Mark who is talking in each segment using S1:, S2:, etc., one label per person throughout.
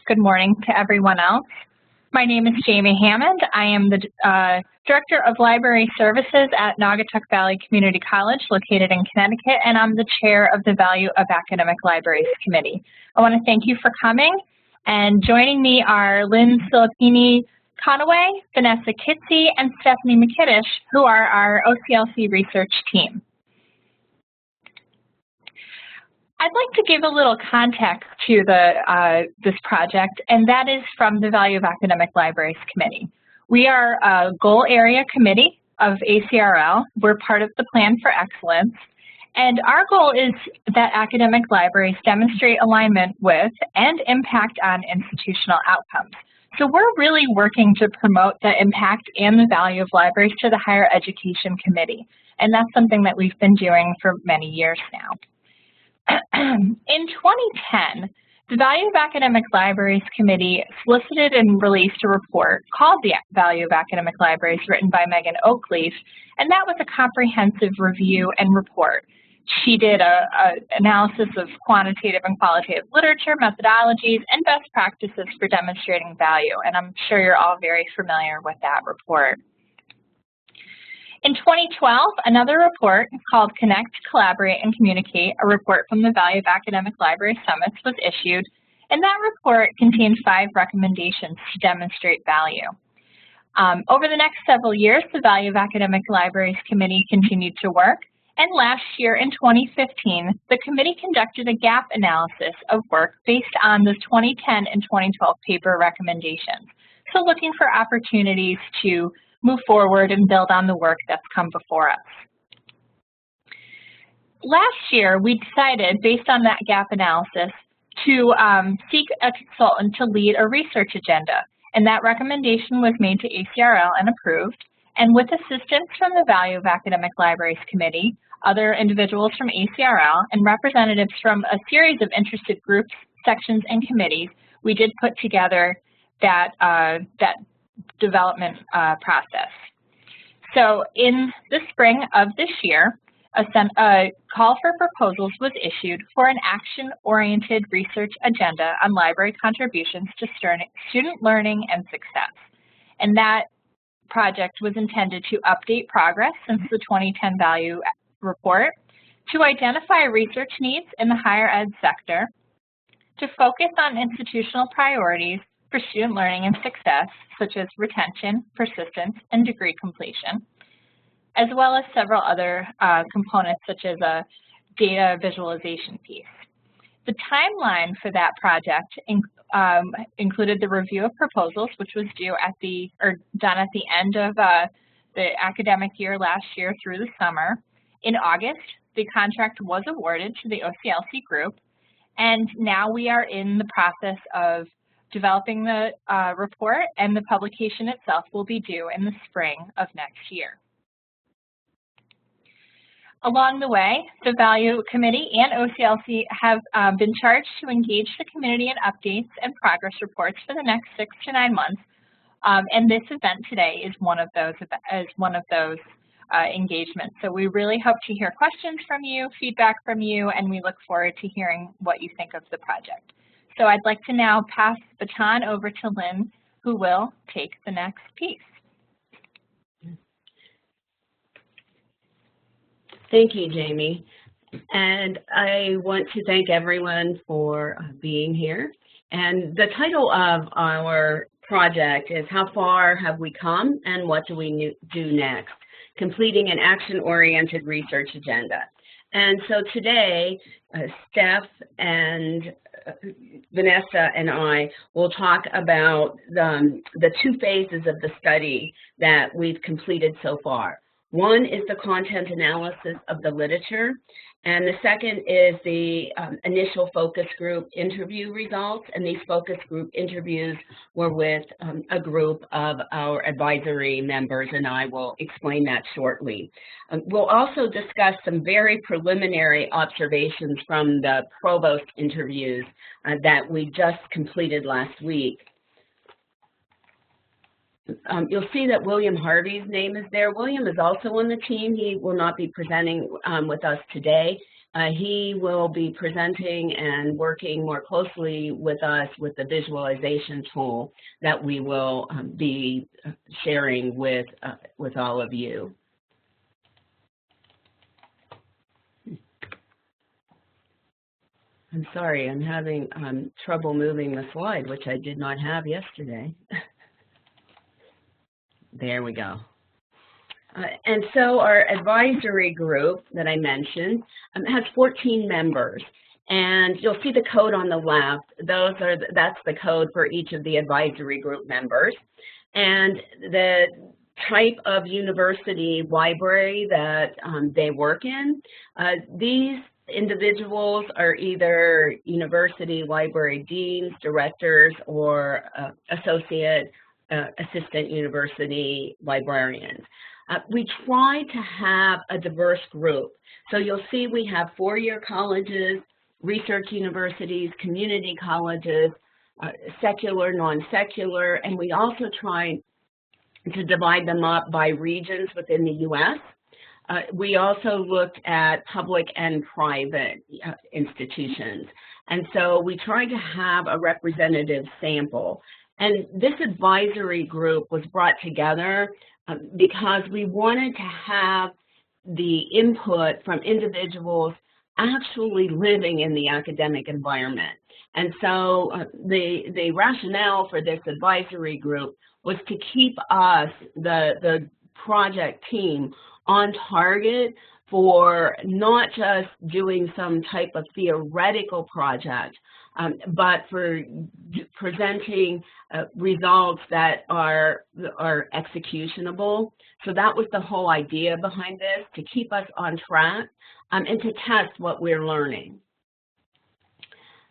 S1: Good morning to everyone else. My name is Jamie Hammond. I am the Director of Library Services at Naugatuck Valley Community College located in Connecticut, and I'm the Chair of the Value of Academic Libraries Committee. I want to thank you for coming, and joining me are Lynn Silipini-Conaway, Vanessa Kitsey, and Stephanie McKiddish, who are our OCLC research team. I'd like to give a little context to this project, and that is from the Value of Academic Libraries Committee. We are a goal area committee of ACRL. We're part of the Plan for Excellence, and our goal is that academic libraries demonstrate alignment with and impact on institutional outcomes. So we're really working to promote the impact and the value of libraries to the Higher Education Committee, and that's something that we've been doing for many years now. In 2010, the Value of Academic Libraries Committee solicited and released a report called The Value of Academic Libraries, written by Megan Oakleaf, and that was a comprehensive review and report. She did an analysis of quantitative and qualitative literature, methodologies, and best practices for demonstrating value, and I'm sure you're all very familiar with that report. In 2012, another report called Connect, Collaborate, and Communicate, a report from the Value of Academic Library Summits, was issued, and that report contained 5 recommendations to demonstrate value. Over the next several years, the Value of Academic Libraries Committee continued to work, and last year in 2015, the committee conducted a gap analysis of work based on the 2010 and 2012 paper recommendations. So looking for opportunities to move forward and build on the work that's come before us. Last year, we decided, based on that gap analysis, to seek a consultant to lead a research agenda, and that recommendation was made to ACRL and approved. And with assistance from the Value of Academic Libraries Committee, other individuals from ACRL, and representatives from a series of interested groups, sections, and committees, we did put together that development process. So in the spring of this year, a call for proposals was issued for an action-oriented research agenda on library contributions to student learning and success. And that project was intended to update progress since the 2010 Value Report, to identify research needs in the higher ed sector, to focus on institutional priorities for student learning and success, such as retention, persistence, and degree completion, as well as several other components, such as a data visualization piece. The timeline for that project included the review of proposals, which was done at the end of the academic year last year through the summer. In August, the contract was awarded to the OCLC group, and now we are in the process of developing the report, and the publication itself will be due in the spring of next year. Along the way, the Value Committee and OCLC have been charged to engage the community in updates and progress reports for the next 6 to 9 months, and this event today is one of those engagements. So we really hope to hear questions from you, feedback from you, and we look forward to hearing what you think of the project. So I'd like to now pass the baton over to Lynn, who will take the next piece.
S2: Thank you, Jamie. And I want to thank everyone for being here. And the title of our project is How Far Have We Come and What Do We Do Next? Completing an Action-Oriented Research Agenda. And so today, Steph and Vanessa and I will talk about the 2 phases of the study that we've completed so far. One is the content analysis of the literature, and the second is the initial focus group interview results, and these focus group interviews were with a group of our advisory members, and I will explain that shortly. We'll also discuss some very preliminary observations from the provost interviews that we just completed last week. You'll see that William Harvey's name is there. William is also on the team. He will not be presenting with us today, He will be presenting and working more closely with us with the visualization tool that we will be sharing with all of you. I'm sorry, I'm having trouble moving the slide, which I did not have yesterday. There we go. And so our advisory group that I mentioned has 14 members, and you'll see the code on the left. That's the code for each of the advisory group members, and the type of university library that they work in. These individuals are either university library deans, directors, or assistant university librarians. We try to have a diverse group. So you'll see we have four-year colleges, research universities, community colleges, secular, non-secular, and we also try to divide them up by regions within the U.S. We also looked at public and private institutions. And so we tried to have a representative sample. And this advisory group was brought together because we wanted to have the input from individuals actually living in the academic environment. And so the rationale for this advisory group was to keep us, the project team, on target for not just doing some type of theoretical project, but for presenting results that are executionable. So that was the whole idea behind this, to keep us on track and to test what we're learning.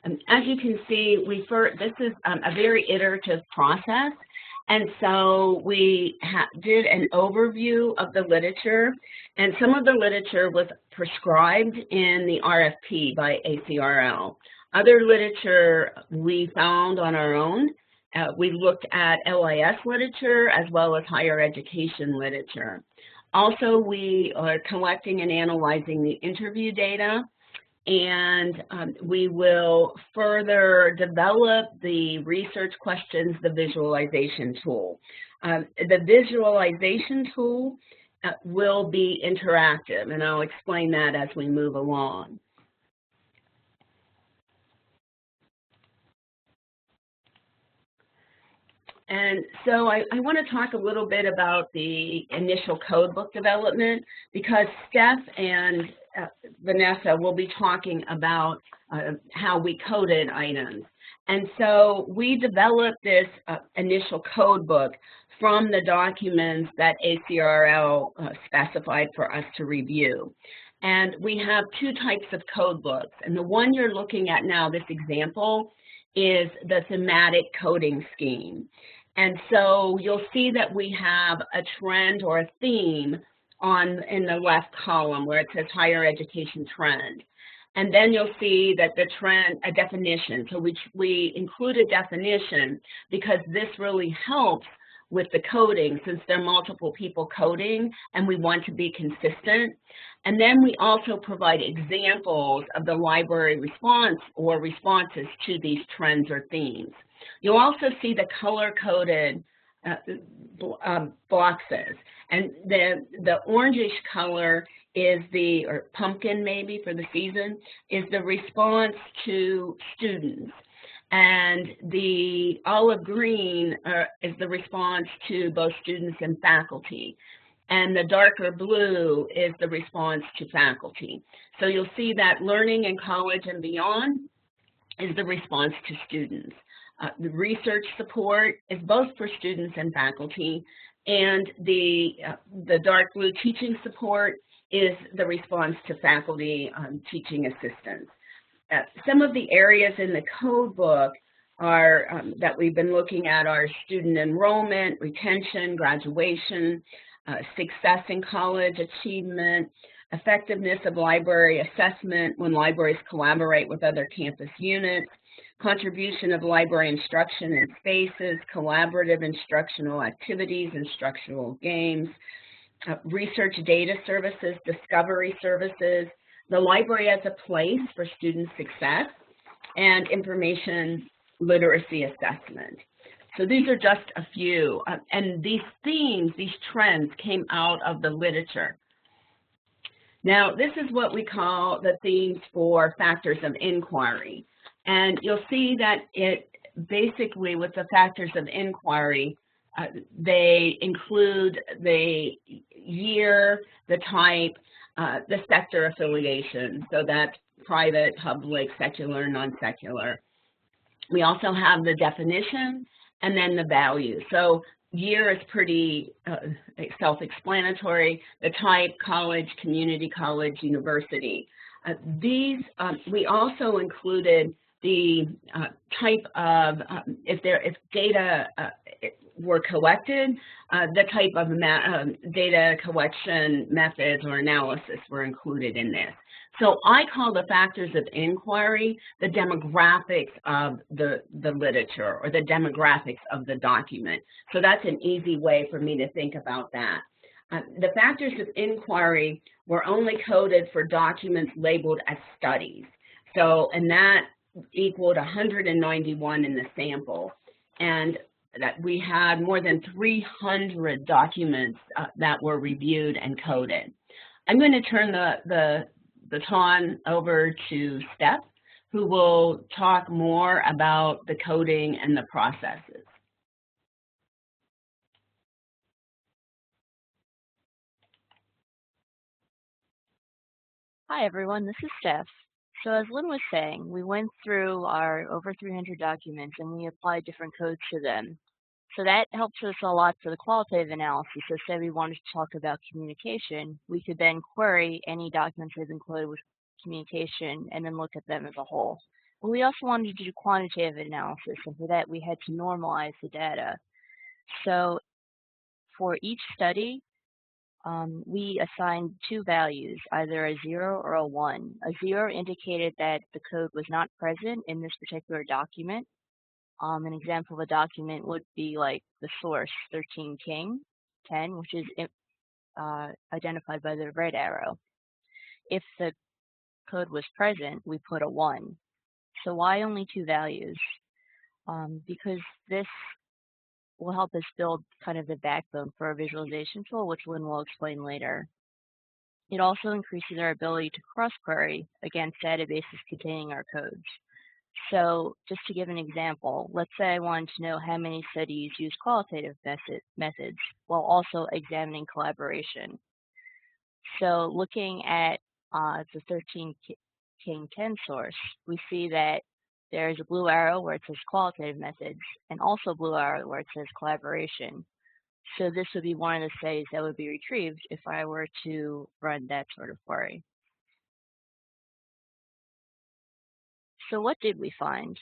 S2: As you can see, this is a very iterative process. And so we did an overview of the literature, and some of the literature was prescribed in the RFP by ACRL. Other literature we found on our own. We looked at LIS literature as well as higher education literature. Also, we are collecting and analyzing the interview data, and we will further develop the research questions, the visualization tool. The visualization tool will be interactive, and I'll explain that as we move along. And so I want to talk a little bit about the initial codebook development, because Steph and Vanessa will be talking about how we coded items. And so we developed this initial codebook from the documents that ACRL specified for us to review. And we have two types of codebooks. And the one you're looking at now, this example, is the thematic coding scheme. And so you'll see that we have a trend or a theme in the left column where it says higher education trend. And then you'll see that the trend, a definition. So we include a definition because this really helps with the coding, since there are multiple people coding and we want to be consistent. And then we also provide examples of the library response or responses to these trends or themes. You'll also see the color-coded boxes. And the orangish color is or pumpkin maybe for the season, is the response to students. And the olive green is the response to both students and faculty. And the darker blue is the response to faculty. So you'll see that learning in college and beyond is the response to students. The research support is both for students and faculty, and the dark blue teaching support is the response to faculty teaching assistants. Some of the areas in the code book are that we've been looking at are student enrollment, retention, graduation, success in college achievement, effectiveness of library assessment when libraries collaborate with other campus units, contribution of library instruction in spaces, collaborative instructional activities, instructional games, research data services, discovery services, the library as a place for student success, and information literacy assessment. So these are just a few, and these themes, these trends came out of the literature. Now, this is what we call the themes for factors of inquiry. And you'll see that it basically, with the factors of inquiry, they include the year, the type, the sector affiliation, so that's private, public, secular, non-secular. We also have the definition and then the value. So year is pretty self-explanatory. The type, college, community college, university. We also included the type of, if data were collected, the type of data collection methods or analysis were included in this. So I call the factors of inquiry the demographics of the literature or the demographics of the document. So that's an easy way for me to think about that. The factors of inquiry were only coded for documents labeled as studies. So, and that equaled 191 in the sample. And that we had more than 300 documents that were reviewed and coded. I'm going to turn the baton over to Steph, who will talk more about the coding and the processes.
S3: Hi everyone, this is Steph. So as Lynn was saying, we went through our over 300 documents and we applied different codes to them. So that helps us a lot for the qualitative analysis. So say we wanted to talk about communication, we could then query any documents that have been coded with communication and then look at them as a whole. But we also wanted to do quantitative analysis, and for that we had to normalize the data. So for each study, we assigned two values, either a 0 or a 1. A 0 indicated that the code was not present in this particular document. An example of a document would be like the source 13 King 10, which is identified by the red arrow. If the code was present, we put a 1. So why only two values? Because this will help us build kind of the backbone for a visualization tool, which Lynn will explain later. It also increases our ability to cross-query against databases containing our codes. So just to give an example, let's say I wanted to know how many studies use qualitative methods while also examining collaboration. So looking at the 13 King 10 source, we see that there is a blue arrow where it says qualitative methods and also a blue arrow where it says collaboration. So this would be one of the studies that would be retrieved if I were to run that sort of query. So what did we find?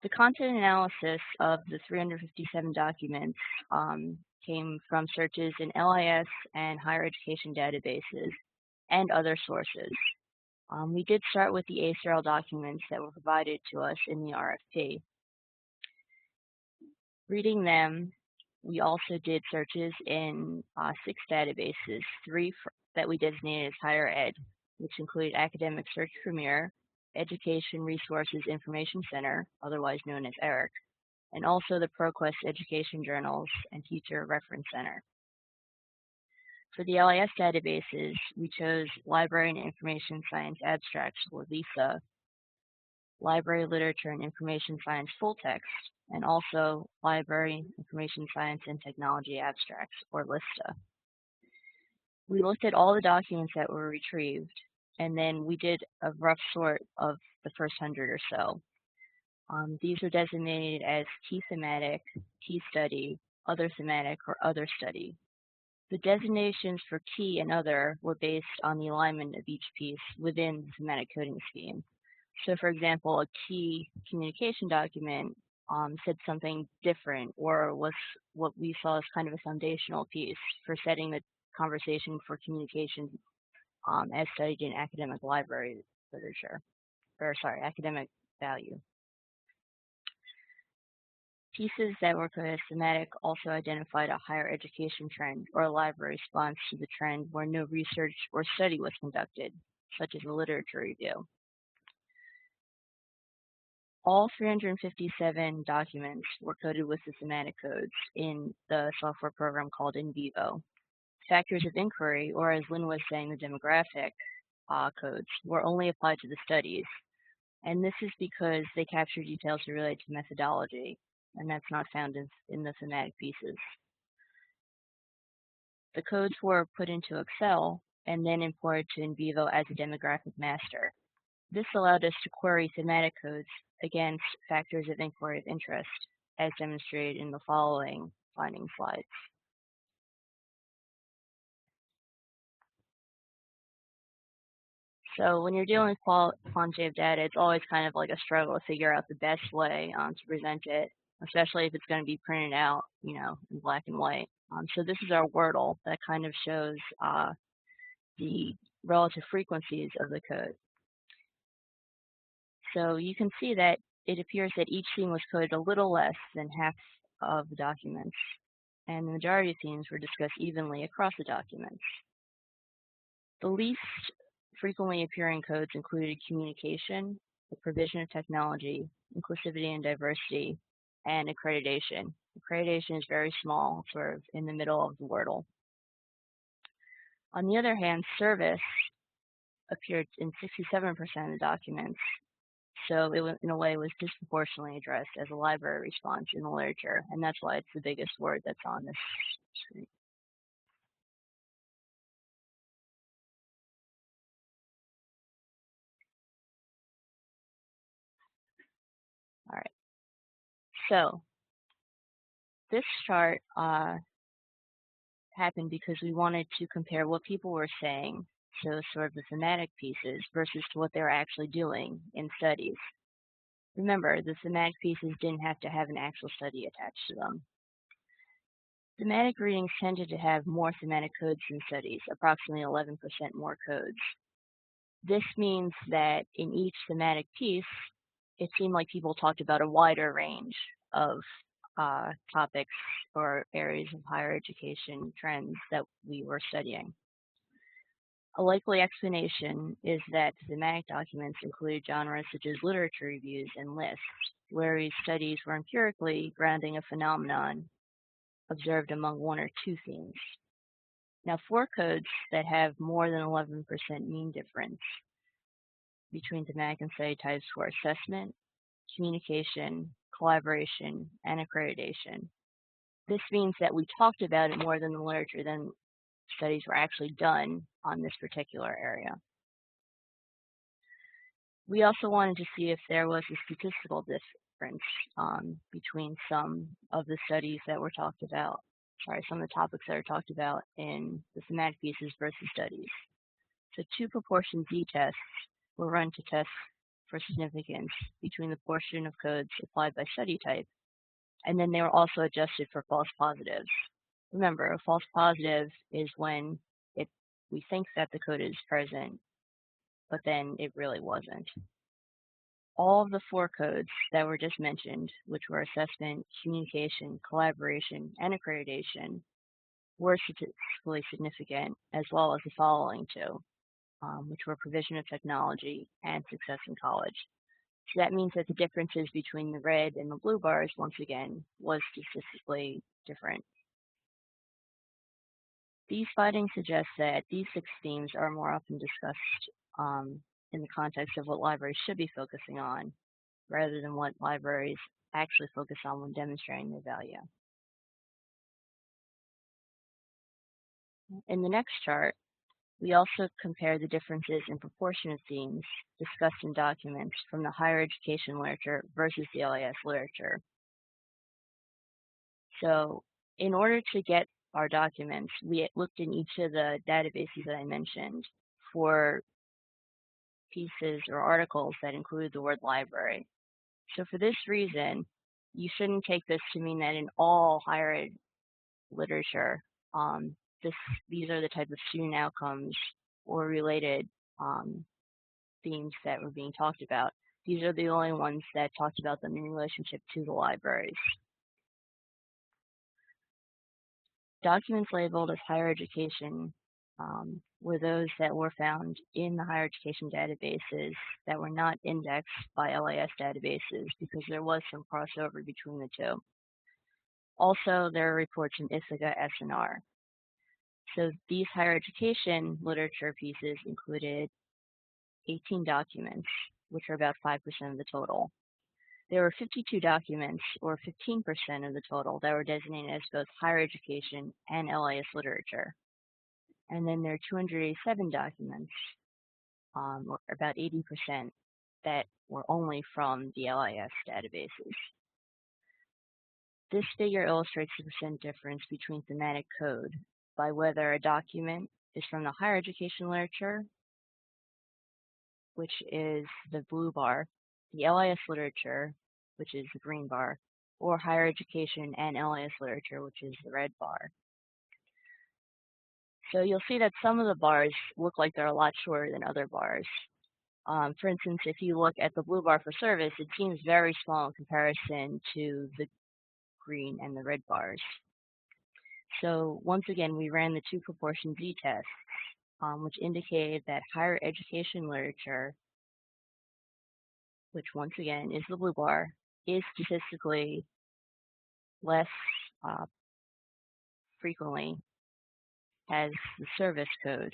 S3: The content analysis of the 357 documents came from searches in LIS and higher education databases and other sources. We did start with the ACRL documents that were provided to us in the RFP. Reading them, we also did searches in 6 databases, 3 that we designated as higher ed, which included Academic Search Premier, Education Resources Information Center, otherwise known as ERIC, and also the ProQuest Education Journals and Teacher Reference Center. For the LIS databases, we chose Library and Information Science Abstracts, or LISA, Library Literature and Information Science Full Text, and also Library, Information Science and Technology Abstracts, or LISTA. We looked at all the documents that were retrieved, and then we did a rough sort of the first 100 or so. These are designated as key thematic, key study, other thematic, or other study. The designations for key and other were based on the alignment of each piece within the thematic coding scheme. So for example, a key communication document said something different, or was what we saw as kind of a foundational piece for setting the conversation for communication as studied in academic library literature, or sorry, academic value. Pieces that were coded as thematic also identified a higher education trend or a library response to the trend where no research or study was conducted. such as a literature review. All 357 documents were coded with the thematic codes in the software program called In Vivo. Factors of inquiry, or as Lynn was saying, the demographic codes, were only applied to the studies. And this is because they capture details related to methodology, and that's not found in the thematic pieces. The codes were put into Excel and then imported to In Vivo as a demographic master. This allowed us to query thematic codes against factors of inquiry of interest, as demonstrated in the following finding slides. So when you're dealing with quantitative data, it's always kind of like a struggle to figure out the best way to present it, especially if it's going to be printed out, in black and white. So this is our Wordle that kind of shows the relative frequencies of the code. So you can see that it appears that each theme was coded a little less than half of the documents, and the majority of themes were discussed evenly across the documents. The least frequently appearing codes included communication, the provision of technology, inclusivity and diversity, and accreditation. Accreditation is very small, sort of in the middle of the Wordle. On the other hand, service appeared in 67% of the documents, so it in a way was disproportionately addressed as a library response in the literature, and that's why it's the biggest word that's on this screen. All right, so this chart happened because we wanted to compare what people were saying, so sort of the thematic pieces, versus to what they were actually doing in studies. Remember, the thematic pieces didn't have to have an actual study attached to them. Thematic readings tended to have more thematic codes than studies, approximately 11% more codes. This means that in each thematic piece, it seemed like people talked about a wider range of topics or areas of higher education trends that we were studying. A likely explanation is that thematic documents included genres such as literature reviews and lists, where these studies were empirically grounding a phenomenon observed among one or two themes. Now, for codes that have more than 11% mean difference between thematic and study types were assessment, communication, collaboration, and accreditation. This means that we talked about it more than the literature than studies were actually done on this particular area. We also wanted to see if there was a statistical difference between some of the studies that were talked about, some of the topics that are talked about in the thematic pieces versus studies. So 2 proportion z-tests were run to test for significance between the portion of codes applied by study type, and then they were also adjusted for false positives. Remember, a false positive is when we think that the code is present, but then it really wasn't. All of the 4 codes that were just mentioned, which were assessment, communication, collaboration, and accreditation, were statistically significant, as well as the following 2, which were provision of technology and success in college. So that means that the differences between the red and the blue bars, once again, was statistically different. These findings suggest that these 6 themes are more often discussed in the context of what libraries should be focusing on, rather than what libraries actually focus on when demonstrating their value. In the next chart, we also compare the differences in proportion of themes discussed in documents from the higher education literature versus the LAS literature. So in order to get our documents, we looked in each of the databases that I mentioned for pieces or articles that include the word library. So for this reason, you shouldn't take this to mean that in all higher ed literature, these are the type of student outcomes or related themes that were being talked about. These are the only ones that talked about them in relationship to the libraries. Documents labeled as higher education were those that were found in the higher education databases that were not indexed by LIS databases because there was some crossover between the two. Also, there are reports in Ithaca SNR. So these higher education literature pieces included 18 documents, which are about 5% of the total. There were 52 documents, or 15% of the total, that were designated as both higher education and LIS literature. And then there are 287 documents, or about 80%, that were only from the LIS databases. This figure illustrates the percent difference between thematic code by whether a document is from the higher education literature, which is the blue bar, the LIS literature, which is the green bar, or higher education and LIS literature, which is the red bar. So you'll see that some of the bars look like they're a lot shorter than other bars. For instance, if you look at the blue bar for service, it seems very small in comparison to the green and the red bars. So once again, we ran the two proportion z-tests, which indicated that higher education literature, which once again is the blue bar, is statistically less frequently has the service code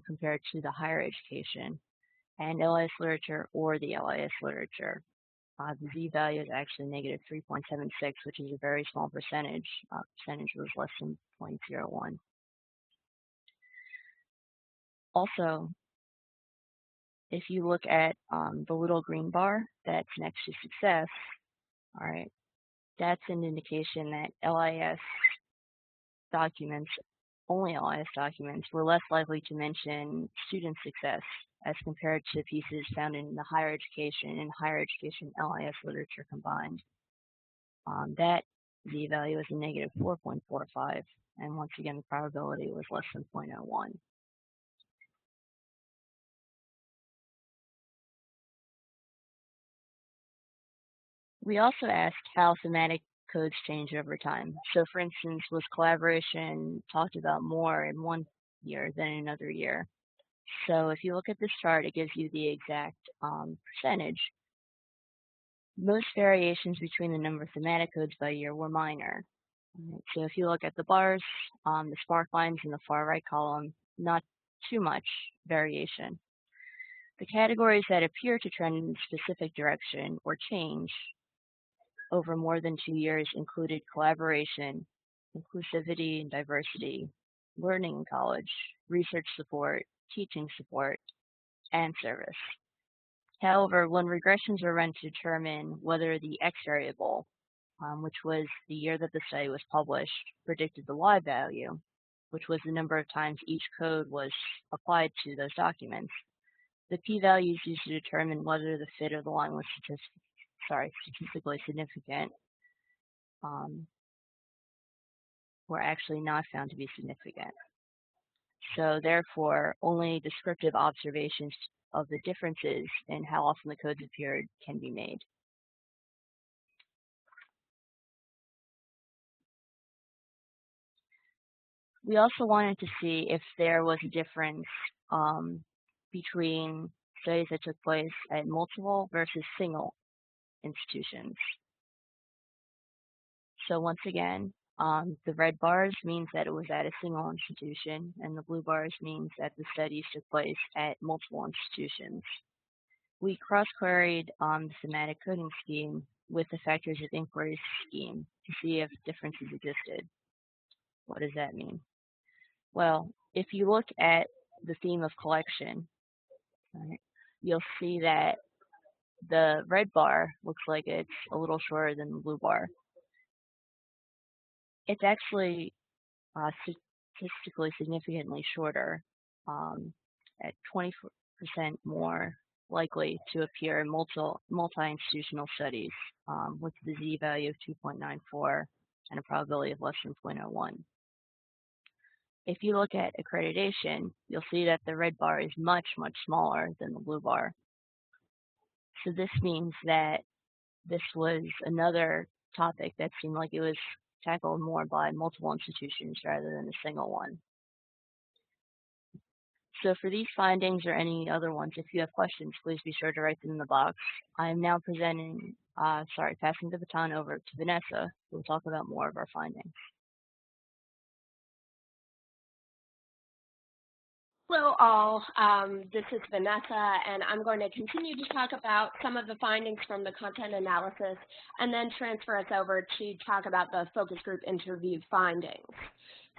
S3: compared to the higher education and LIS literature or the LIS literature. The z-value is actually negative 3.76, which is a very small percentage. Percentage was less than 0.01. Also, if you look at the little green bar that's next to success, all right, that's an indication that LIS documents, only LIS documents, were less likely to mention student success as compared to pieces found in the higher education and higher education LIS literature combined. That z-value is a negative 4.45, and once again, the probability was less than 0.01. We also asked how thematic codes change over time. So for instance, was collaboration talked about more in one year than in another year? So if you look at this chart, it gives you the exact percentage. Most variations between the number of thematic codes by year were minor. Right, so if you look at the bars, the spark lines in the far right column, not too much variation. The categories that appear to trend in a specific direction or change over more than 2 years included collaboration, inclusivity and diversity, learning in college, research support, teaching support, and service. However, when regressions were run to determine whether the X variable, which was the year that the study was published, predicted the Y value, which was the number of times each code was applied to those documents, the p-values used to determine whether the fit of the line was statistically significant were actually not found to be significant. So therefore, only descriptive observations of the differences in how often the codes appeared can be made. We also wanted to see if there was a difference between studies that took place at multiple versus single institutions. So once again, the red bars means that it was at a single institution, and the blue bars means that the studies took place at multiple institutions. We cross-queried the thematic coding scheme with the factors of inquiry scheme to see if differences existed. What does that mean? Well, if you look at the theme of collection, right, you'll see that the red bar looks like it's a little shorter than the blue bar. It's actually statistically significantly shorter, at 20% more likely to appear in multi-institutional studies with the z-value of 2.94 and a probability of less than 0.01. If you look at accreditation, you'll see that the red bar is much, much smaller than the blue bar. So this means that this was another topic that seemed like it was tackled more by multiple institutions rather than a single one. So for these findings or any other ones, if you have questions, please be sure to write them in the box. I am now passing the baton over to Vanessa, who will talk about more of our findings.
S4: Hello all, this is Vanessa, and I'm going to continue to talk about some of the findings from the content analysis and then transfer us over to talk about the focus group interview findings.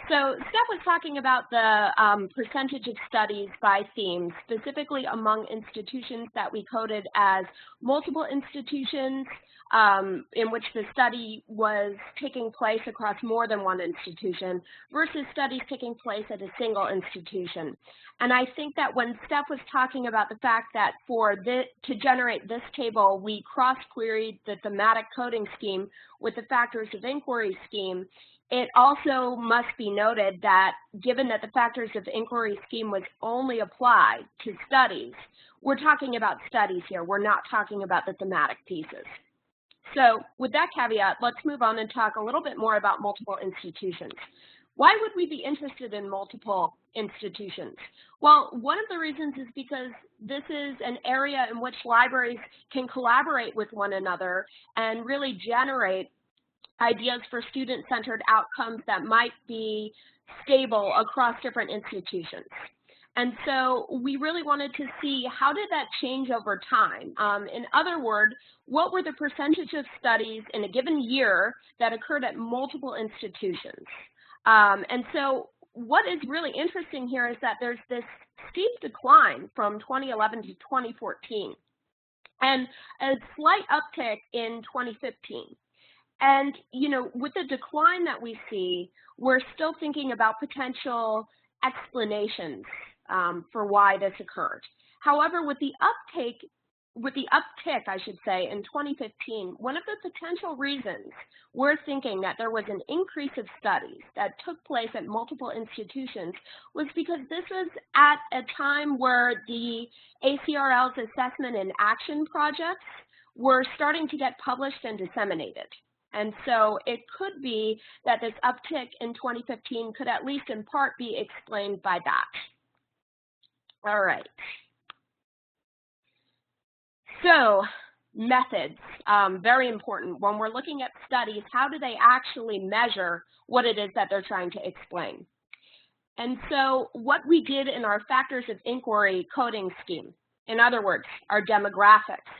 S4: So Steph was talking about the percentage of studies by theme, specifically among institutions that we coded as multiple institutions, in which the study was taking place across more than one institution versus studies taking place at a single institution. And I think that when Steph was talking about the fact that to generate this table, we cross-queried the thematic coding scheme with the factors of inquiry scheme, it also must be noted that given that the factors of inquiry scheme was only applied to studies, we're talking about studies here. We're not talking about the thematic pieces. So with that caveat, let's move on and talk a little bit more about multiple institutions. Why would we be interested in multiple institutions? Well, one of the reasons is because this is an area in which libraries can collaborate with one another and really generate ideas for student-centered outcomes that might be stable across different institutions. And so we really wanted to see how did that change over time. In other words, what were the percentage of studies in a given year that occurred at multiple institutions? And so what is really interesting here is that there's this steep decline from 2011 to 2014 and a slight uptick in 2015. And, you know, with the decline that we see, we're still thinking about potential explanations for why this occurred. However, with the uptick, I should say, in 2015, one of the potential reasons we're thinking that there was an increase of studies that took place at multiple institutions was because this was at a time where the ACRL's assessment and action projects were starting to get published and disseminated. And so it could be that this uptick in 2015 could at least in part be explained by that. All right. So methods, very important. When we're looking at studies, how do they actually measure what it is that they're trying to explain? And so what we did in our factors of inquiry coding scheme, in other words, our demographics,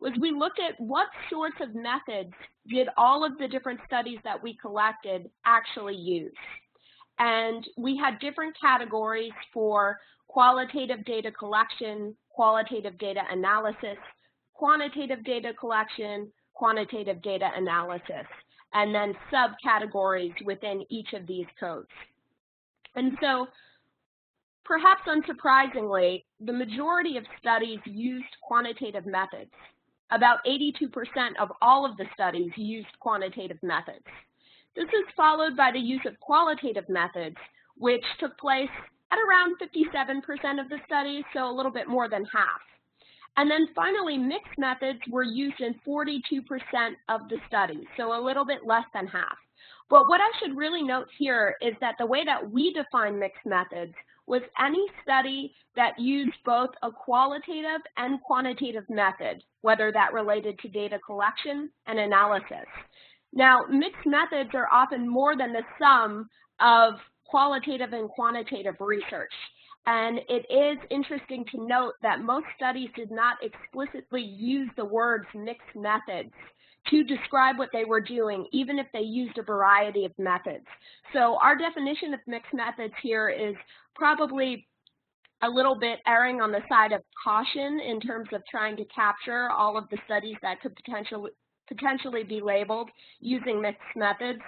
S4: was we looked at what sorts of methods did all of the different studies that we collected actually use. And we had different categories for qualitative data collection, qualitative data analysis, quantitative data collection, quantitative data analysis, and then subcategories within each of these codes. And so, perhaps unsurprisingly, the majority of studies used quantitative methods. About 82% of all of the studies used quantitative methods. This is followed by the use of qualitative methods, which took place at around 57% of the studies, so a little bit more than half. And then finally, mixed methods were used in 42% of the studies, so a little bit less than half. But what I should really note here is that the way that we define mixed methods was any study that used both a qualitative and quantitative method, whether that related to data collection and analysis. Now, mixed methods are often more than the sum of qualitative and quantitative research. And it is interesting to note that most studies did not explicitly use the words mixed methods to describe what they were doing, even if they used a variety of methods. So our definition of mixed methods here is probably a little bit erring on the side of caution in terms of trying to capture all of the studies that could potentially be labeled using mixed methods.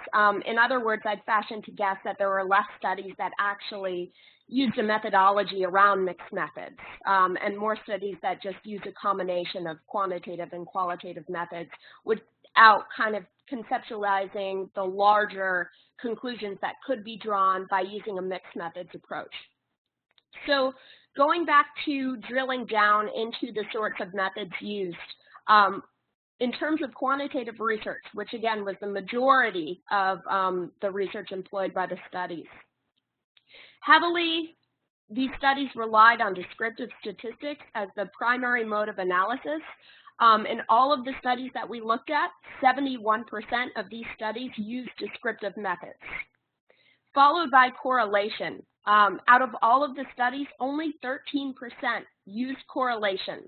S4: In other words, I'd fashion to guess that there were less studies that actually used a methodology around mixed methods, and more studies that just use a combination of quantitative and qualitative methods without kind of conceptualizing the larger conclusions that could be drawn by using a mixed methods approach. So going back to drilling down into the sorts of methods used, in terms of quantitative research, which again was the majority of the research employed by the studies, heavily these studies relied on descriptive statistics as the primary mode of analysis. In all of the studies that we looked at, 71% of these studies used descriptive methods, followed by correlation. Out of all of the studies, only 13% used correlation.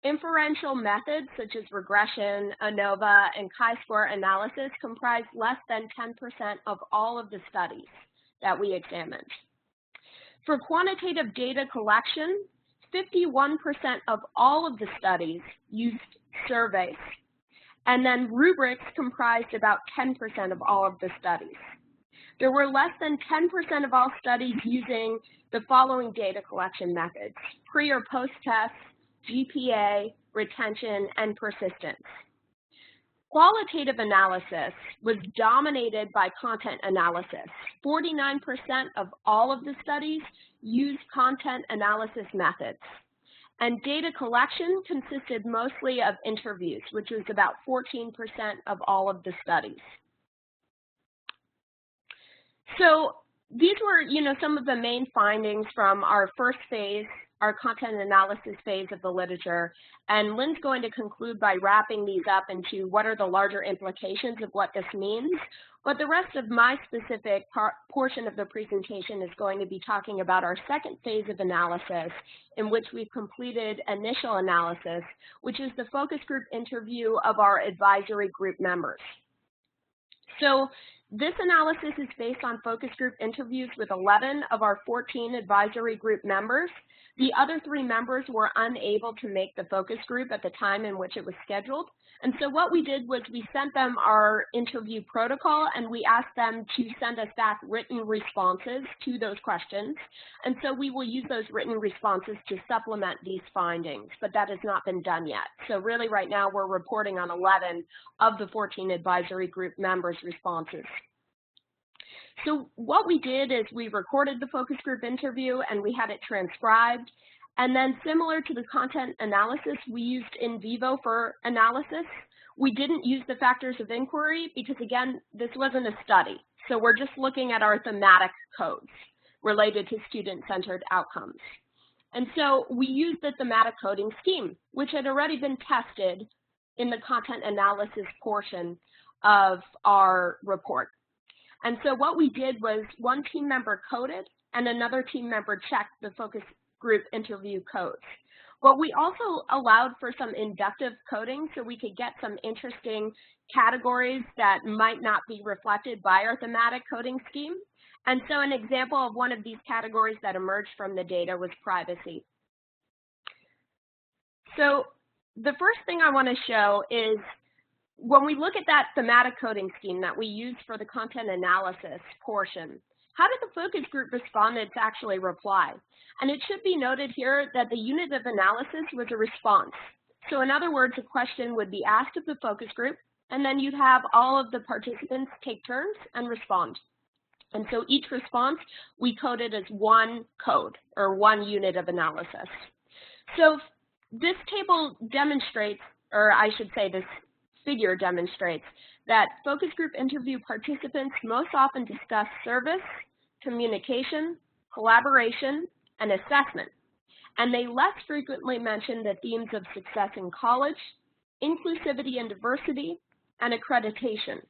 S4: Inferential methods such as regression, ANOVA, and chi-square analysis comprise less than 10% of all of the studies that we examined. For quantitative data collection, 51% of all of the studies used surveys, and then rubrics comprised about 10% of all of the studies. There were less than 10% of all studies using the following data collection methods: pre or post-test, GPA, retention, and persistence. Qualitative analysis was dominated by content analysis. 49% of all of the studies used content analysis methods. And data collection consisted mostly of interviews, which was about 14% of all of the studies. So these were, some of the main findings from our first phase, our content analysis phase of the literature, and Lynn's going to conclude by wrapping these up into what are the larger implications of what this means. But the rest of my specific portion of the presentation is going to be talking about our second phase of analysis, in which we've completed initial analysis, which is the focus group interview of our advisory group members. So this analysis is based on focus group interviews with 11 of our 14 advisory group members. The other 3 members were unable to make the focus group at the time in which it was scheduled. And so what we did was we sent them our interview protocol, and we asked them to send us back written responses to those questions. And so we will use those written responses to supplement these findings, but that has not been done yet. So really right now we're reporting on 11 of the 14 advisory group members' responses. So what we did is we recorded the focus group interview and we had it transcribed. And then similar to the content analysis, we used in vivo for analysis. We didn't use the factors of inquiry because, again, this wasn't a study. So we're just looking at our thematic codes related to student-centered outcomes. And so we used the thematic coding scheme, which had already been tested in the content analysis portion of our report. And so what we did was one team member coded and another team member checked the focus group interview codes. But we also allowed for some inductive coding so we could get some interesting categories that might not be reflected by our thematic coding scheme. And so an example of one of these categories that emerged from the data was privacy. So the first thing I want to show is when we look at that thematic coding scheme that we used for the content analysis portion, how did the focus group respondents actually reply? And it should be noted here that the unit of analysis was a response. So in other words, a question would be asked of the focus group, and then you'd have all of the participants take turns and respond. And so each response we coded as one code or one unit of analysis. So this table demonstrates, or I should say this figure demonstrates, that focus group interview participants most often discuss service, communication, collaboration, and assessment. And they less frequently mention the themes of success in college, inclusivity and diversity, and accreditation.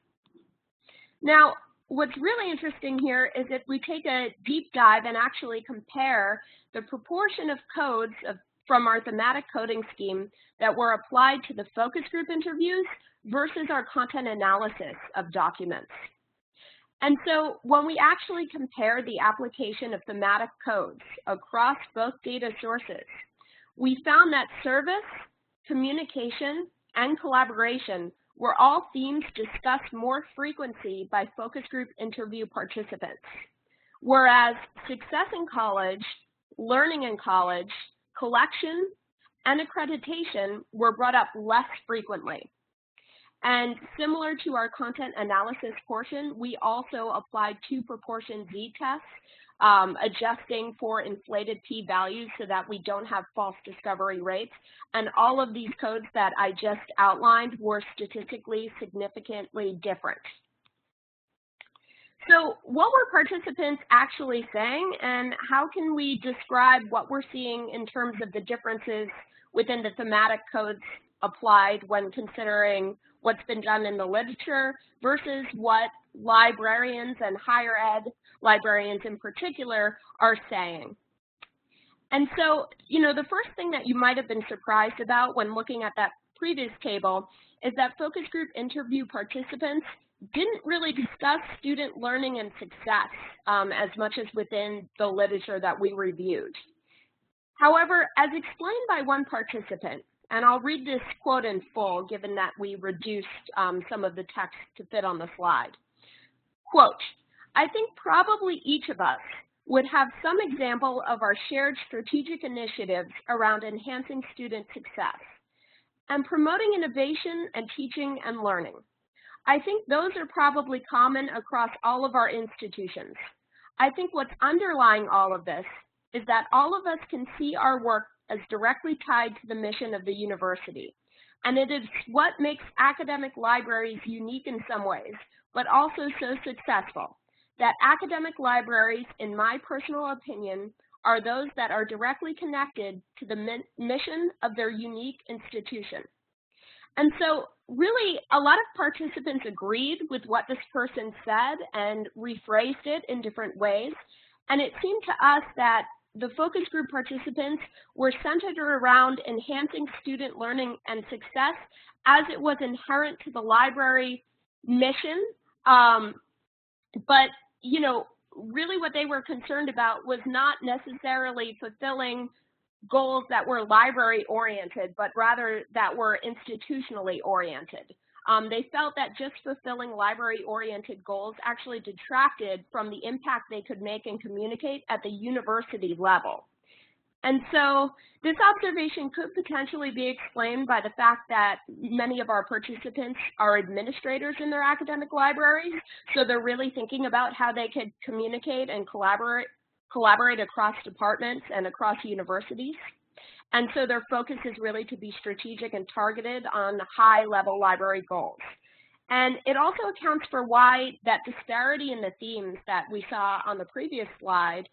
S4: Now, what's really interesting here is if we take a deep dive and actually compare the proportion of codes from our thematic coding scheme that were applied to the focus group interviews versus our content analysis of documents. And so when we actually compare the application of thematic codes across both data sources, we found that service, communication, and collaboration were all themes discussed more frequently by focus group interview participants, whereas success in college, learning in college, collection, and accreditation were brought up less frequently. And similar to our content analysis portion, we also applied 2 proportion z-tests, adjusting for inflated p-values so that we don't have false discovery rates. And all of these codes that I just outlined were statistically significantly different. So what were participants actually saying, and how can we describe what we're seeing in terms of the differences within the thematic codes applied when considering what's been done in the literature versus what librarians and higher ed librarians in particular are saying? And so, the first thing that you might have been surprised about when looking at that previous table is that focus group interview participants didn't really discuss student learning and success as much as within the literature that we reviewed. However, as explained by one participant, and I'll read this quote in full given that we reduced some of the text to fit on the slide. Quote, "I think probably each of us would have some example of our shared strategic initiatives around enhancing student success and promoting innovation and teaching and learning. I think those are probably common across all of our institutions. I think what's underlying all of this is that all of us can see our work as directly tied to the mission of the university, and it is what makes academic libraries unique in some ways, but also so successful, that academic libraries, in my personal opinion, are those that are directly connected to the mission of their unique institution." And so really a lot of participants agreed with what this person said and rephrased it in different ways. And it seemed to us that the focus group participants were centered around enhancing student learning and success as it was inherent to the library mission. But, really what they were concerned about was not necessarily fulfilling goals that were library oriented, but rather that were institutionally oriented. They felt that just fulfilling library oriented goals actually detracted from the impact they could make and communicate at the university level. And so this observation could potentially be explained by the fact that many of our participants are administrators in their academic libraries, so they're really thinking about how they could communicate and collaborate across departments and across universities. And so their focus is really to be strategic and targeted on high-level library goals. And it also accounts for why that disparity in the themes that we saw on the previous slide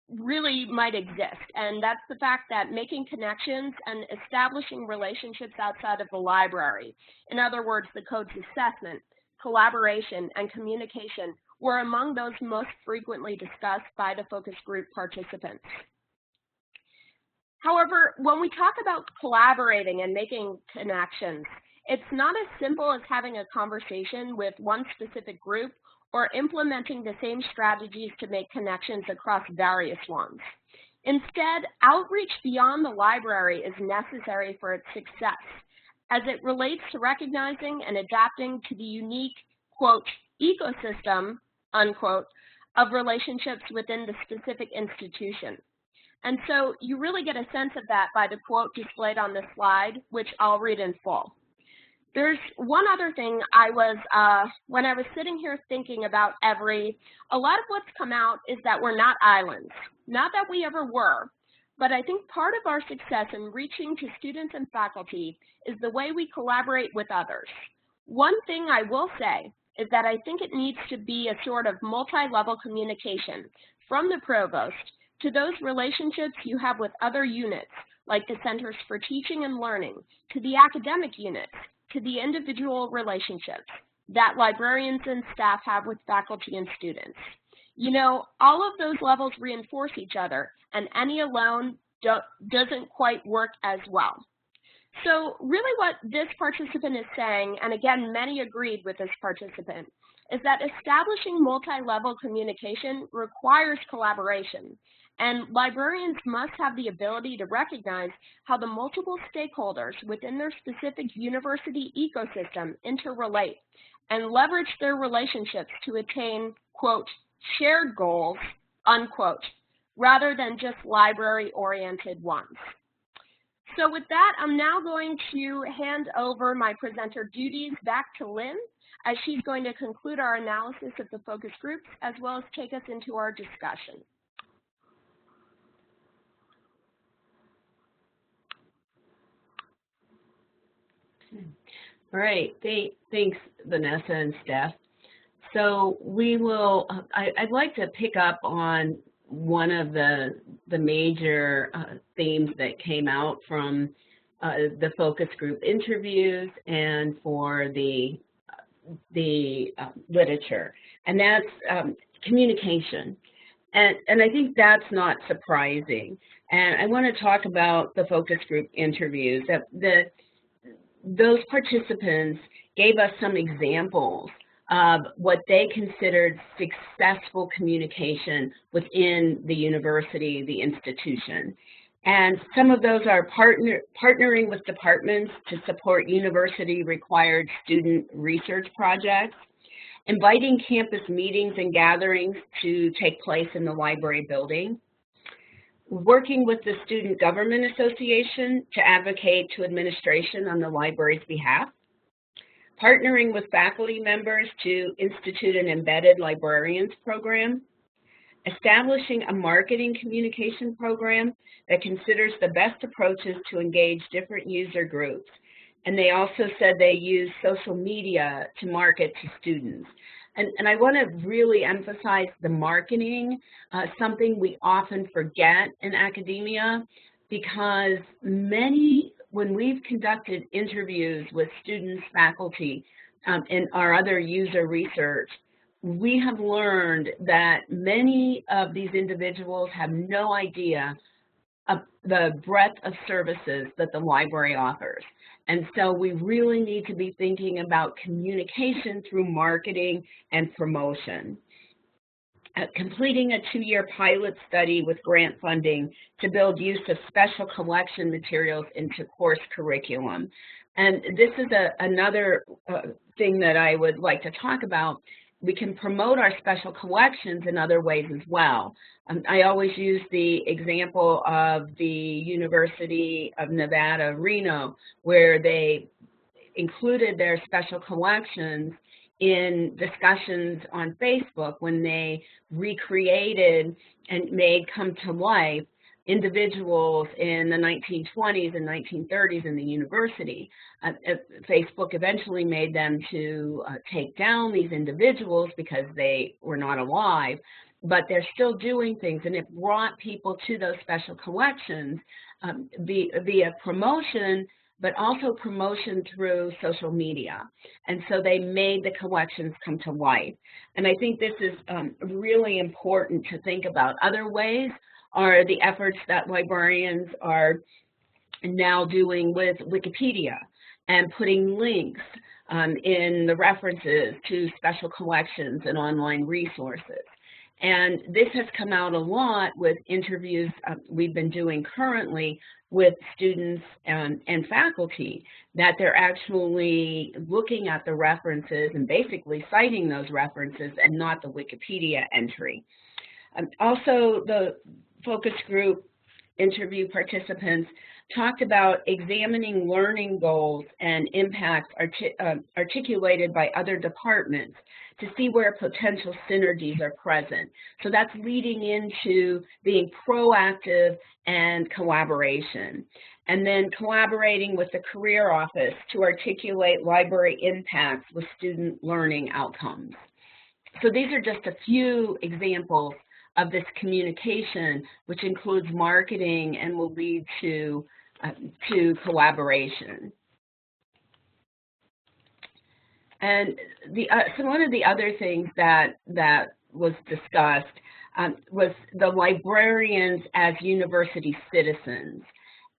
S4: really might exist. And that's the fact that making connections and establishing relationships outside of the library, in other words, the code's assessment, collaboration, and communication, were among those most frequently discussed by the focus group participants. However, when we talk about collaborating and making connections, it's not as simple as having a conversation with one specific group or implementing the same strategies to make connections across various ones. Instead, outreach beyond the library is necessary for its success, as it relates to recognizing and adapting to the unique, quote, ecosystem, unquote, of relationships within the specific institution. And so you really get a sense of that by the quote displayed on this slide, which I'll read in full. There's one other thing when I was sitting here thinking about a lot of what's come out is that we're not islands. Not that we ever were, but I think part of our success in reaching to students and faculty is the way we collaborate with others. One thing I will say is that I think it needs to be a sort of multi-level communication from the provost to those relationships you have with other units, like the Centers for Teaching and Learning, to the academic units, to the individual relationships that librarians and staff have with faculty and students. All of those levels reinforce each other, and any alone doesn't quite work as well. So really what this participant is saying, and again, many agreed with this participant, is that establishing multi-level communication requires collaboration, and librarians must have the ability to recognize how the multiple stakeholders within their specific university ecosystem interrelate and leverage their relationships to attain, quote, shared goals, unquote, rather than just library-oriented ones. So with that, I'm now going to hand over my presenter duties back to Lynn, as she's going to conclude our analysis of the focus groups, as well as take us into our discussion.
S2: All right, thanks, Vanessa and Steph. So we will, I'd like to pick up on one of the major themes that came out from the focus group interviews and for the literature, and that's communication. And I think that's not surprising. And I want to talk about the focus group interviews. Those participants gave us some examples of what they considered successful communication within the university, the institution. And some of those are partnering with departments to support university-required student research projects, inviting campus meetings and gatherings to take place in the library building, working with the Student Government Association to advocate to administration on the library's behalf, partnering with faculty members to institute an embedded librarians program, establishing a marketing communication program that considers the best approaches to engage different user groups. And they also said they use social media to market to students. And I want to really emphasize the marketing, something we often forget in academia, because when we've conducted interviews with students, faculty, and our other user research, we have learned that many of these individuals have no idea of the breadth of services that the library offers. And so we really need to be thinking about communication through marketing and promotion. Completing a 2-year pilot study with grant funding to build use of special collection materials into course curriculum. And this is another thing that I would like to talk about. We can promote our special collections in other ways as well. I always use the example of the University of Nevada, Reno, where they included their special collections in discussions on Facebook when they recreated and made come to life individuals in the 1920s and 1930s in the university. Facebook eventually made them to take down these individuals because they were not alive, but they're still doing things, and it brought people to those special collections via promotion, but also promotion through social media. And so they made the collections come to life. And I think this is really important to think about. Other ways are the efforts that librarians are now doing with Wikipedia and putting links in the references to special collections and online resources. And this has come out a lot with interviews we've been doing currently with students and faculty, that they're actually looking at the references and basically citing those references and not the Wikipedia entry. Also, the focus group interview participants talked about examining learning goals and impacts articulated by other departments to see where potential synergies are present. So that's leading into being proactive and collaboration. And then collaborating with the career office to articulate library impacts with student learning outcomes. So these are just a few examples of this communication, which includes marketing and will lead to collaboration. And so one of the other things that was discussed was the librarians as university citizens.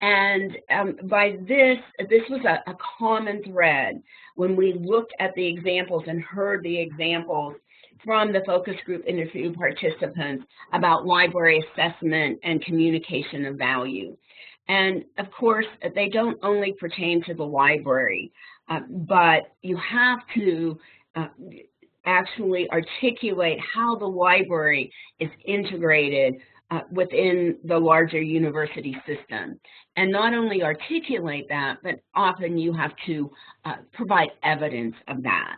S2: And by this was a common thread when we looked at the examples and heard the examples from the focus group interview participants about library assessment and communication of value. And of course, they don't only pertain to the library, but you have to actually articulate how the library is integrated within the larger university system. And not only articulate that, but often you have to provide evidence of that.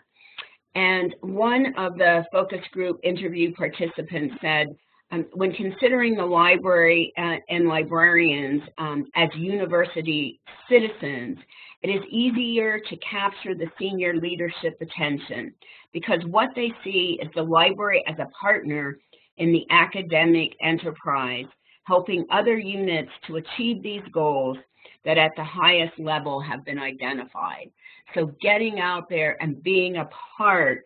S2: And one of the focus group interview participants said, when considering the library and librarians as university citizens, It is easier to capture the senior leadership attention because what they see is the library as a partner in the academic enterprise, helping other units to achieve these goals that at the highest level have been identified. So getting out there and being a part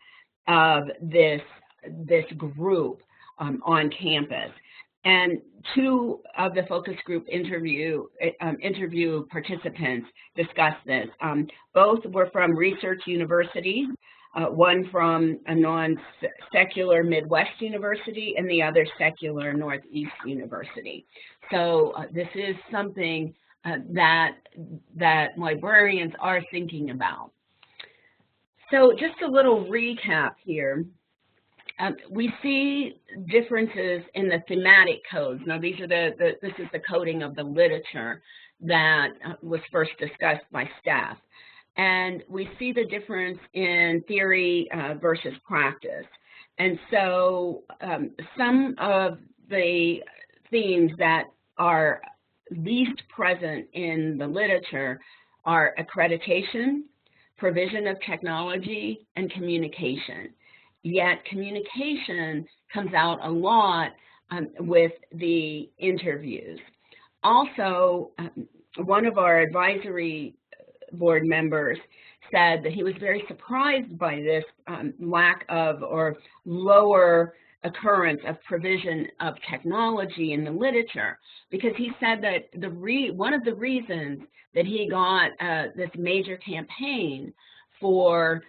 S2: of this group on campus. And two of the focus group interview participants discussed this. Both were from research universities, one from a non-secular Midwest university and the other secular Northeast university. So this is something that librarians are thinking about. So just a little recap here. We see differences in the thematic codes. Now, these are this is the coding of the literature that was first discussed by staff. And we see the difference in theory versus practice. And so some of the themes that are least present in the literature are accreditation, provision of technology, and communication. Yet communication comes out a lot with the interviews. Also, one of our advisory board members said that he was very surprised by this lack of or lower occurrence of provision of technology in the literature, because he said that one of the reasons that he got this major campaign for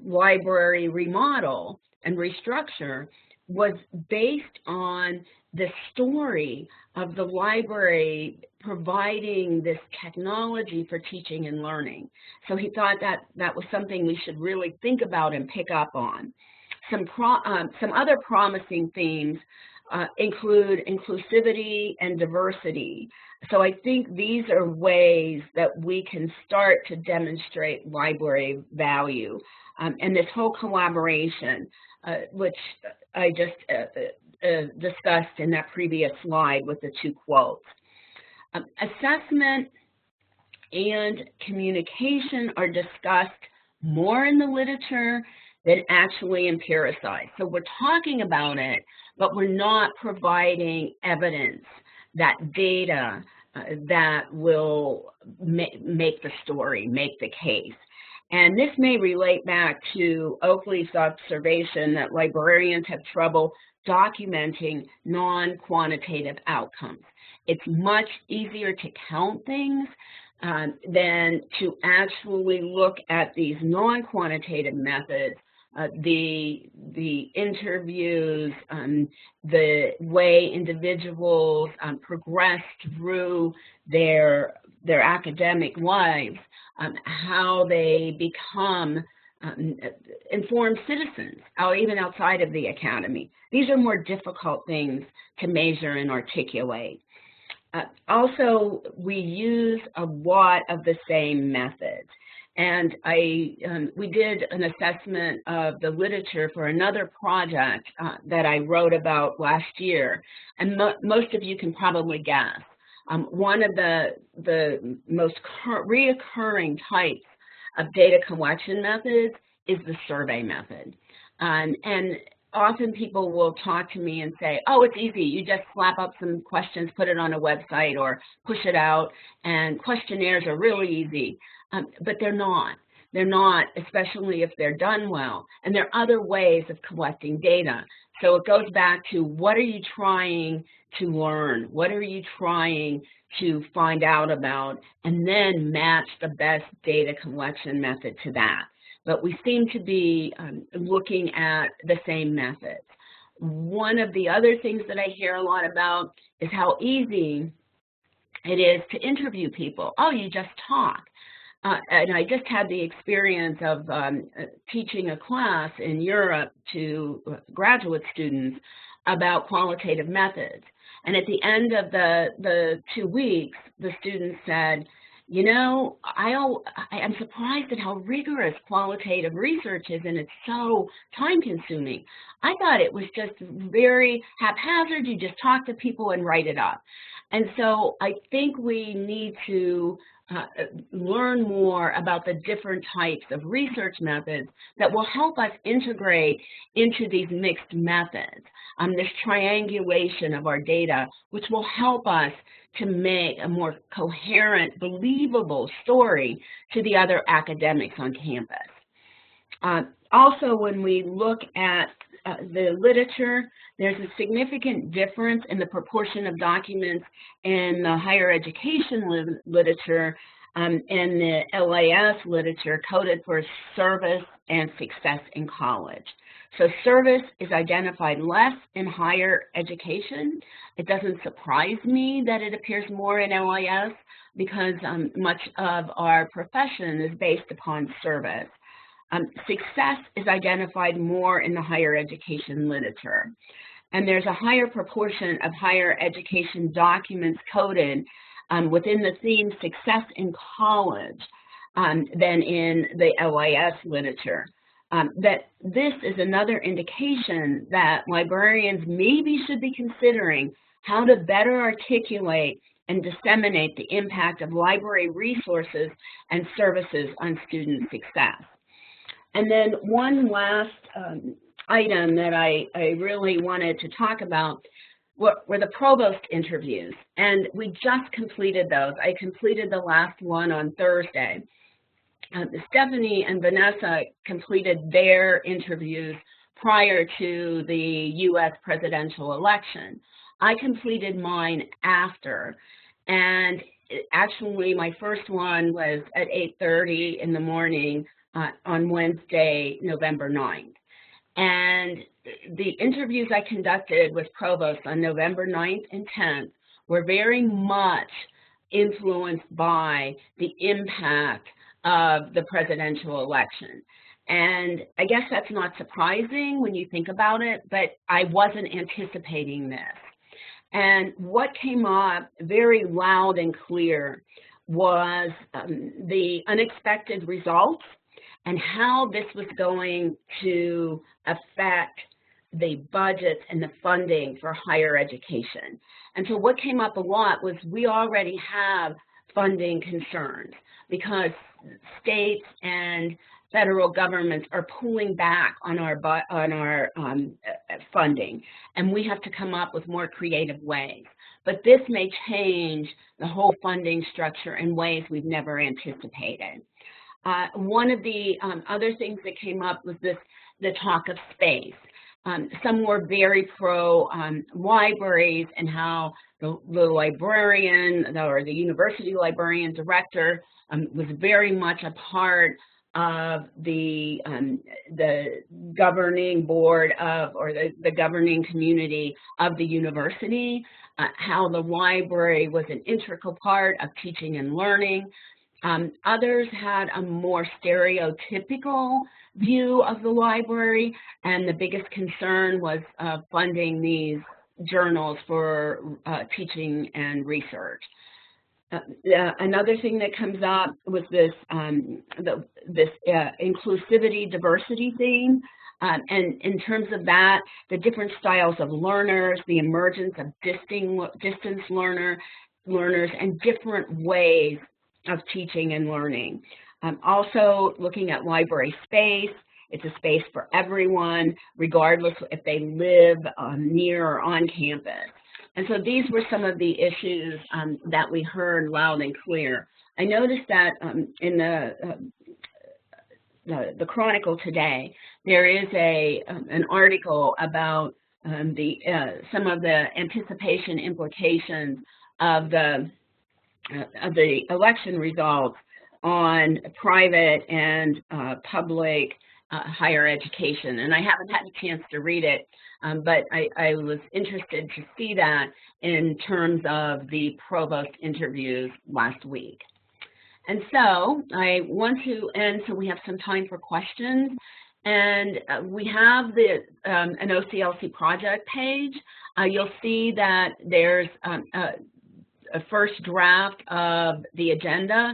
S2: library remodel and restructure was based on the story of the library providing this technology for teaching and learning. So he thought that that was something we should really think about and pick up on. Some other promising themes include inclusivity and diversity. So I think these are ways that we can start to demonstrate library value. And this whole collaboration, which I just discussed in that previous slide with the two quotes. Assessment and communication are discussed more in the literature than actually empiricized. So we're talking about it, but we're not providing evidence, that data that will make the story, make the case. And this may relate back to Oakley's observation that librarians have trouble documenting non-quantitative outcomes. It's much easier to count things than to actually look at these non-quantitative methods, the interviews, the way individuals progress through their academic lives, how they become informed citizens, even outside of the academy. These are more difficult things to measure and articulate. Also, we use a lot of the same methods. And we did an assessment of the literature for another project that I wrote about last year. And most of you can probably guess. One of the most reoccurring types of data collection methods is the survey method. And often people will talk to me and say, oh, it's easy. You just slap up some questions, put it on a website, or push it out, and questionnaires are really easy. But they're not. They're not, especially if they're done well. And there are other ways of collecting data. So it goes back to, what are you trying to learn? What are you trying to find out about? And then match the best data collection method to that. But we seem to be looking at the same methods. One of the other things that I hear a lot about is how easy it is to interview people. Oh, you just talk. And I just had the experience of teaching a class in Europe to graduate students about qualitative methods. And at the end of the 2 weeks, the students said, you know, I'm surprised at how rigorous qualitative research is, and it's so time-consuming. I thought it was just very haphazard. You just talk to people and write it up. And so I think we need to learn more about the different types of research methods that will help us integrate into these mixed methods, this triangulation of our data, which will help us to make a more coherent, believable story to the other academics on campus. Also, when we look at the literature, there's a significant difference in the proportion of documents in the higher education literature and the LAS literature coded for service and success in college. So service is identified less in higher education. It doesn't surprise me that it appears more in LAS because much of our profession is based upon service. Success is identified more in the higher education literature. And there's a higher proportion of higher education documents coded within the theme success in college than in the LIS literature. That this is another indication that librarians maybe should be considering how to better articulate and disseminate the impact of library resources and services on student success. And then one last item that I really wanted to talk about were the provost interviews. And we just completed those. I completed the last one on Thursday. Stephanie and Vanessa completed their interviews prior to the U.S. presidential election. I completed mine after. And actually, my first one was at 8:30 in the morning on Wednesday, November 9th. And the interviews I conducted with provosts on November 9th and 10th were very much influenced by the impact of the presidential election. And I guess that's not surprising when you think about it, but I wasn't anticipating this. And what came up very loud and clear was the unexpected results and how this was going to affect the budgets and the funding for higher education. And so what came up a lot was we already have funding concerns because states and federal governments are pulling back on our funding, and we have to come up with more creative ways. But this may change the whole funding structure in ways we've never anticipated. One of the other things that came up was the talk of space. Some were very pro libraries and how the librarian or the university librarian director was very much a part of the governing board of, or the governing community of the university, how the library was an integral part of teaching and learning. Others had a more stereotypical view of the library, and the biggest concern was funding these journals for teaching and research. Another thing that comes up was this inclusivity, diversity theme. And in terms of that, the different styles of learners, the emergence of distance learners, and different ways of teaching and learning. Also looking at library space. It's a space for everyone, regardless if they live near or on campus. And so these were some of the issues that we heard loud and clear. I noticed that in the Chronicle today, there is an article about some of the anticipation implications of the election results on private and public higher education. And I haven't had a chance to read it, but I was interested to see that in terms of the provost interviews last week. And so I want to end so we have some time for questions. And we have an OCLC project page. You'll see that there's a first draft of the agenda.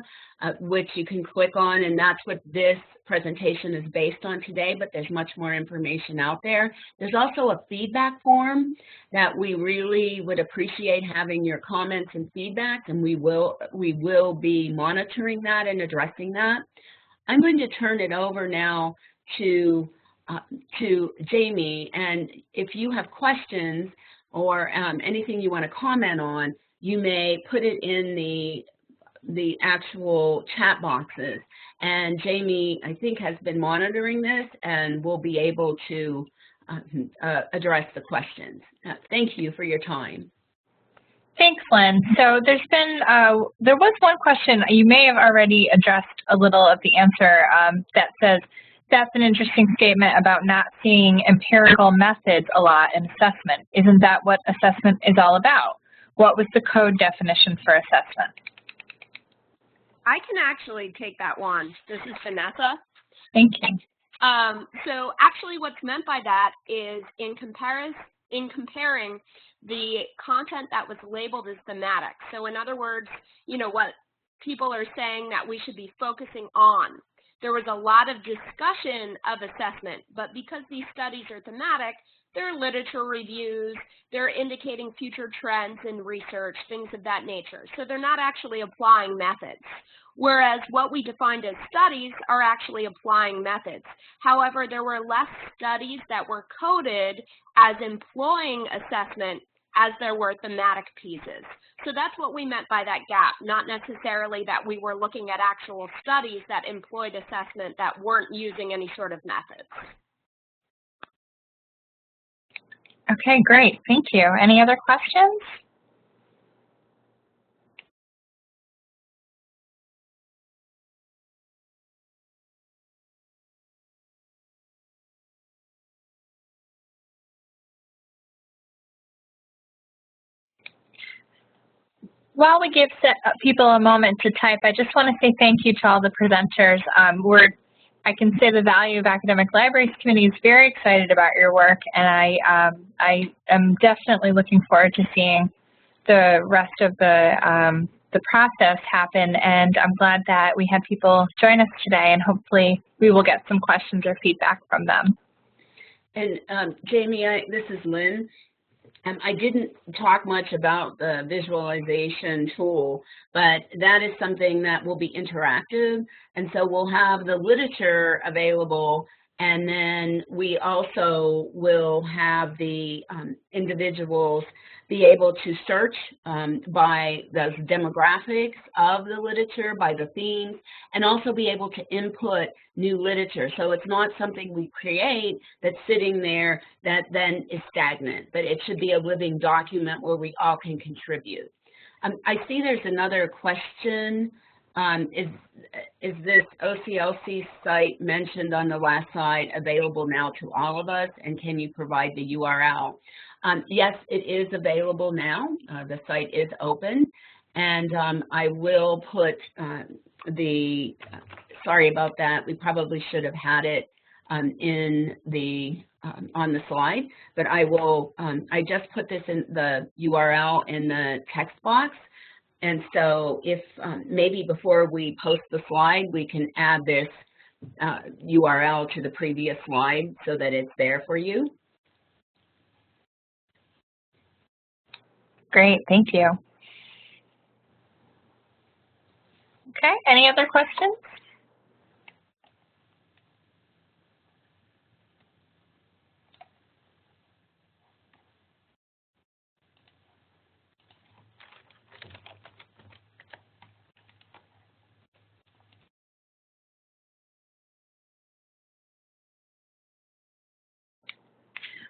S2: which you can click on, and that's what this presentation is based on today, but there's much more information out there. There's also a feedback form that we really would appreciate having your comments and feedback, and we will be monitoring that and addressing that. I'm going to turn it over now to Jamie, and if you have questions or anything you want to comment on, you may put it in the actual chat boxes. And Jamie, I think, has been monitoring this and will be able to address the questions. Thank you for your time.
S1: Thanks, Lynn. So there was one question, you may have already addressed a little of the answer that says, that's an interesting statement about not seeing empirical methods a lot in assessment. Isn't that what assessment is all about? What was the code definition for assessment?
S4: I can actually take that one. This is Vanessa.
S1: Thank you.
S4: So actually what's meant by that is in comparing the content that was labeled as thematic. So in other words, you know, what people are saying that we should be focusing on. There was a lot of discussion of assessment, but because these studies are thematic, they're literature reviews, they're indicating future trends in research, things of that nature. So they're not actually applying methods. Whereas what we defined as studies are actually applying methods. However, there were less studies that were coded as employing assessment as there were thematic pieces. So that's what we meant by that gap, not necessarily that we were looking at actual studies that employed assessment that weren't using any sort of methods.
S1: Okay, great. Thank you. Any other questions? While we give people a moment to type, I just want to say thank you to all the presenters. I can say the Value of Academic Libraries Committee is very excited about your work, and I am definitely looking forward to seeing the rest of the process happen, and I'm glad that we had people join us today, and hopefully we will get some questions or feedback from them.
S2: And Jamie, this is Lynn. I didn't talk much about the visualization tool, but that is something that will be interactive. And so we'll have the literature available, and then we also will have the individuals be able to search by the demographics of the literature, by the themes, and also be able to input new literature. So it's not something we create that's sitting there that then is stagnant, but it should be a living document where we all can contribute. I see there's another question. Is this OCLC site mentioned on the last slide available now to all of us, and can you provide the URL? Yes, it is available now. The site is open, and I will put sorry about that. We probably should have had it in the on the slide, but I will. I just put this in the URL in the text box, and so if maybe before we post the slide, we can add this URL to the previous slide so that it's there for you.
S1: Great, thank you. Okay, any other questions?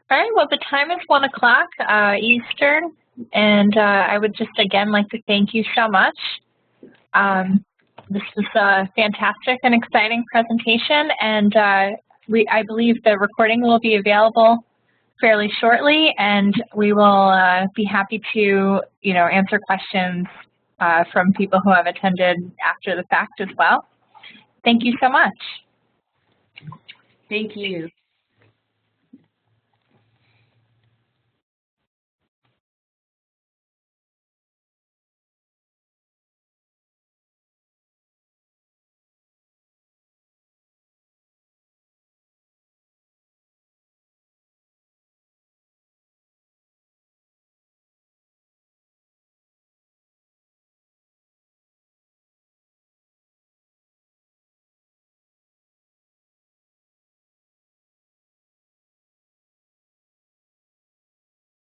S1: All right, well, the time is 1 o'clock Eastern, and I would just again like to thank you so much. This was a fantastic and exciting presentation, and I believe the recording will be available fairly shortly, and we will be happy to, answer questions from people who have attended after the fact as well. Thank you so much.
S2: Thank you.